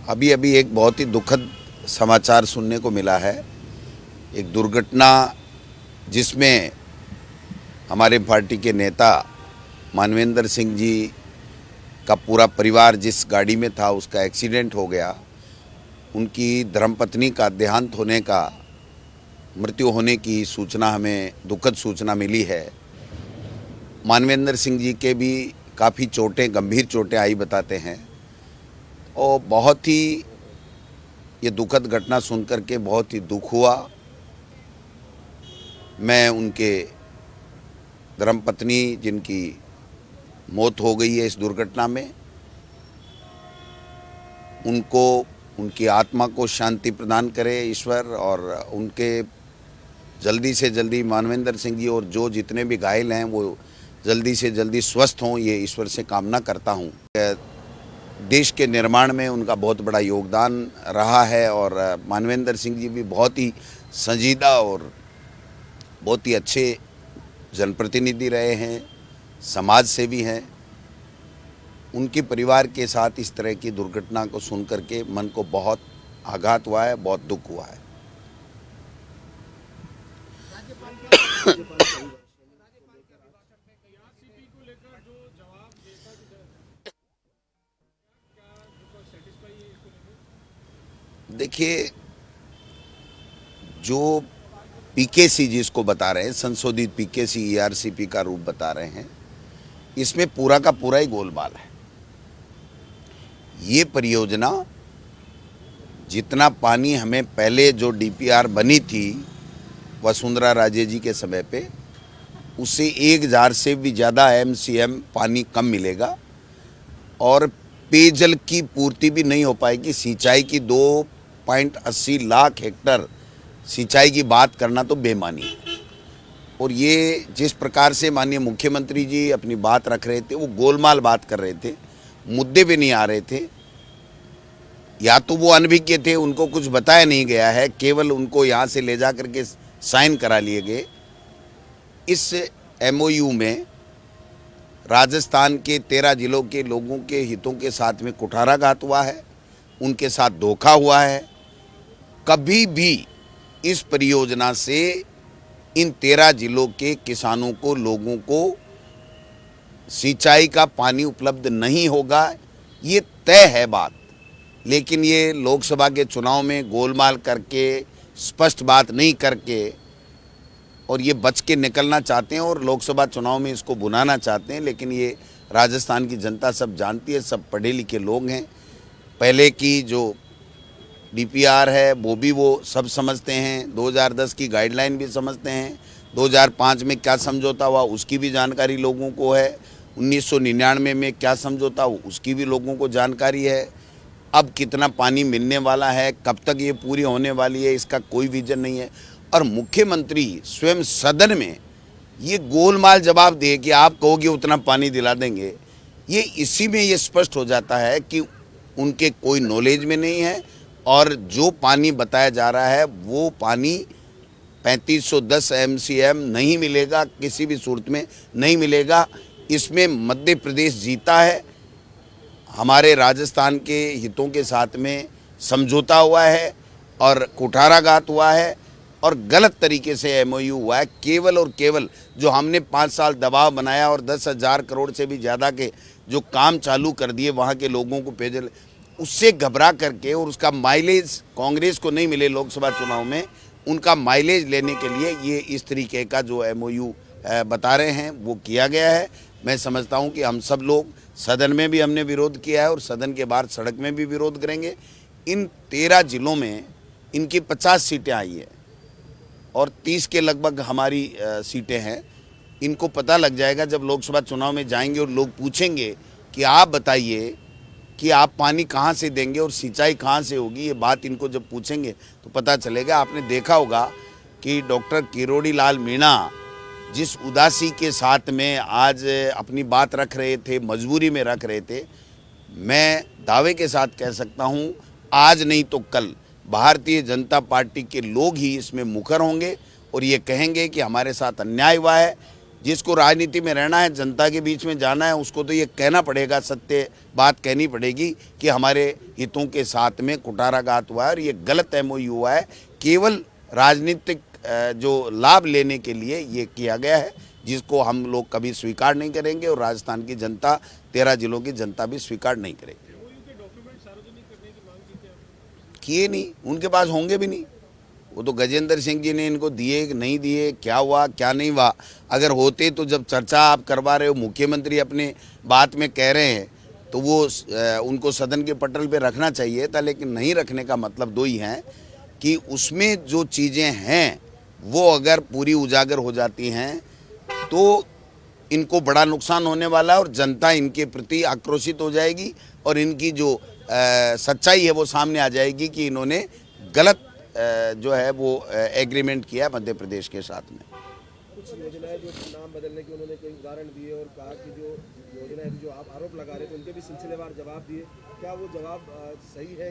अभी अभी एक बहुत ही दुखद समाचार सुनने को मिला है। एक दुर्घटना जिसमें हमारे पार्टी के नेता मानवेंद्र सिंह जी का पूरा परिवार जिस गाड़ी में था उसका एक्सीडेंट हो गया। उनकी धर्मपत्नी का देहांत होने का, मृत्यु होने की सूचना, हमें दुखद सूचना मिली है। मानवेंद्र सिंह जी के भी काफ़ी चोटें, गंभीर चोटें आई बताते हैं। और बहुत ही ये दुखद घटना सुनकर के बहुत ही दुख हुआ। मैं उनके धर्मपत्नी जिनकी मौत हो गई है इस दुर्घटना में, उनको, उनकी आत्मा को शांति प्रदान करे ईश्वर, और उनके जल्दी से जल्दी मानवेंद्र सिंह जी और जो जितने भी घायल हैं वो जल्दी से जल्दी स्वस्थ हों, ये ईश्वर से कामना करता हूँ। देश के निर्माण में उनका बहुत बड़ा योगदान रहा है और मानवेंद्र सिंह जी भी बहुत ही संजीदा और बहुत ही अच्छे जनप्रतिनिधि रहे हैं, समाज सेवी हैं। उनके परिवार के साथ इस तरह की दुर्घटना को सुन करके मन को बहुत आघात हुआ है, बहुत दुख हुआ है। देखिए, जो पीकेसी जिसको बता रहे हैं, संशोधित पीकेसी ईआरसीपी का रूप बता रहे हैं, इसमें पूरा का पूरा ही गोलमाल है। ये परियोजना, जितना पानी हमें पहले जो डीपीआर बनी थी वसुंधरा राजे जी के समय पे, उससे 1000 से भी ज़्यादा एमसीएम पानी कम मिलेगा और पेयजल की पूर्ति भी नहीं हो पाएगी। सिंचाई की 2.80 लाख हेक्टर सिंचाई की बात करना तो बेमानी है। और ये जिस प्रकार से माननीय मुख्यमंत्री जी अपनी बात रख रहे थे, वो गोलमाल बात कर रहे थे, मुद्दे पे नहीं आ रहे थे। या तो वो अनभिज्ञ थे, उनको कुछ बताया नहीं गया है, केवल उनको यहाँ से ले जा करके साइन करा लिए गए। इस एमओयू में राजस्थान के 13 जिलों के लोगों के हितों के साथ में कुठाराघात हुआ है, उनके साथ धोखा हुआ है। कभी भी इस परियोजना से इन 13 जिलों के किसानों को, लोगों को सिंचाई का पानी उपलब्ध नहीं होगा, ये तय है बात। लेकिन ये लोकसभा के चुनाव में गोलमाल करके, स्पष्ट बात नहीं करके, और ये बच के निकलना चाहते हैं और लोकसभा चुनाव में इसको बुनाना चाहते हैं। लेकिन ये राजस्थान की जनता सब जानती है, सब पढ़े लिखे लोग हैं। पहले की जो डीपीआर है वो सब समझते हैं, 2010 की गाइडलाइन भी समझते हैं, 2005 में क्या समझौता हुआ उसकी भी जानकारी लोगों को है, 1999 में क्या समझौता हुआ उसकी भी लोगों को जानकारी है। अब कितना पानी मिलने वाला है, कब तक ये पूरी होने वाली है, इसका कोई विजन नहीं है। और मुख्यमंत्री स्वयं सदन में ये गोलमाल जवाब दे कि आप कहोगे उतना पानी दिला देंगे, ये इसी में ये स्पष्ट हो जाता है कि उनके कोई नॉलेज में नहीं है। और जो पानी बताया जा रहा है वो पानी 3510 एमसीएम नहीं मिलेगा, किसी भी सूरत में नहीं मिलेगा। इसमें मध्य प्रदेश जीता है, हमारे राजस्थान के हितों के साथ में समझौता हुआ है और कुठाराघात हुआ है और गलत तरीके से एमओयू हुआ है। केवल और केवल जो हमने 5 साल दबाव बनाया और 10,000 करोड़ से भी ज़्यादा के जो काम चालू कर दिए वहाँ के लोगों को पेयजल, उससे घबरा करके, और उसका माइलेज कांग्रेस को नहीं मिले लोकसभा चुनाव में, उनका माइलेज लेने के लिए ये इस तरीके का जो एमओयू बता रहे हैं वो किया गया है। मैं समझता हूँ कि हम सब लोग, सदन में भी हमने विरोध किया है और सदन के बाहर सड़क में भी विरोध करेंगे। इन 13 जिलों में इनकी 50 सीटें आई है और 30 के लगभग हमारी सीटें हैं। इनको पता लग जाएगा जब लोकसभा चुनाव में जाएंगे और लोग पूछेंगे कि आप बताइए कि आप पानी कहाँ से देंगे और सिंचाई कहाँ से होगी। ये बात इनको जब पूछेंगे तो पता चलेगा। आपने देखा होगा कि डॉक्टर किरोड़ी लाल मीणा जिस उदासी के साथ में आज अपनी बात रख रहे थे, मजबूरी में रख रहे थे, मैं दावे के साथ कह सकता हूँ आज नहीं तो कल भारतीय जनता पार्टी के लोग ही इसमें मुखर होंगे और ये कहेंगे कि हमारे साथ अन्याय हुआ है। जिसको राजनीति में रहना है, जनता के बीच में जाना है, उसको तो ये कहना पड़ेगा, सत्य बात कहनी पड़ेगी कि हमारे हितों के साथ में कुठाराघात हुआ है और ये गलत एमओयू हुआ है। केवल राजनीतिक जो लाभ लेने के लिए ये किया गया है, जिसको हम लोग कभी स्वीकार नहीं करेंगे और राजस्थान की जनता, 13 जिलों की जनता भी स्वीकार नहीं करेगी। किए नहीं, उनके पास होंगे भी नहीं। वो तो गजेंद्र सिंह जी ने इनको दिए कि नहीं दिए, क्या हुआ क्या नहीं हुआ। अगर होते तो जब चर्चा आप करवा रहे हो, मुख्यमंत्री अपने बात में कह रहे हैं, तो वो उनको सदन के पटल पे रखना चाहिए था, लेकिन नहीं रखने का मतलब दो ही हैं कि उसमें जो चीज़ें हैं वो अगर पूरी उजागर हो जाती हैं तो इनको बड़ा नुकसान होने वाला है और जनता इनके प्रति आक्रोशित हो जाएगी और इनकी जो सच्चाई है वो सामने आ जाएगी कि इन्होंने गलत जो है वो एग्रीमेंट किया मध्य प्रदेश के साथ में। कुछ योजनाएं जो नाम बदलने के उन्होंने कई उदाहरण दिए और कहा कि जो योजनाएं जो आप आरोप लगा रहे थे उनके भी सिलसिलेवार जवाब दिए, क्या वो जवाब सही है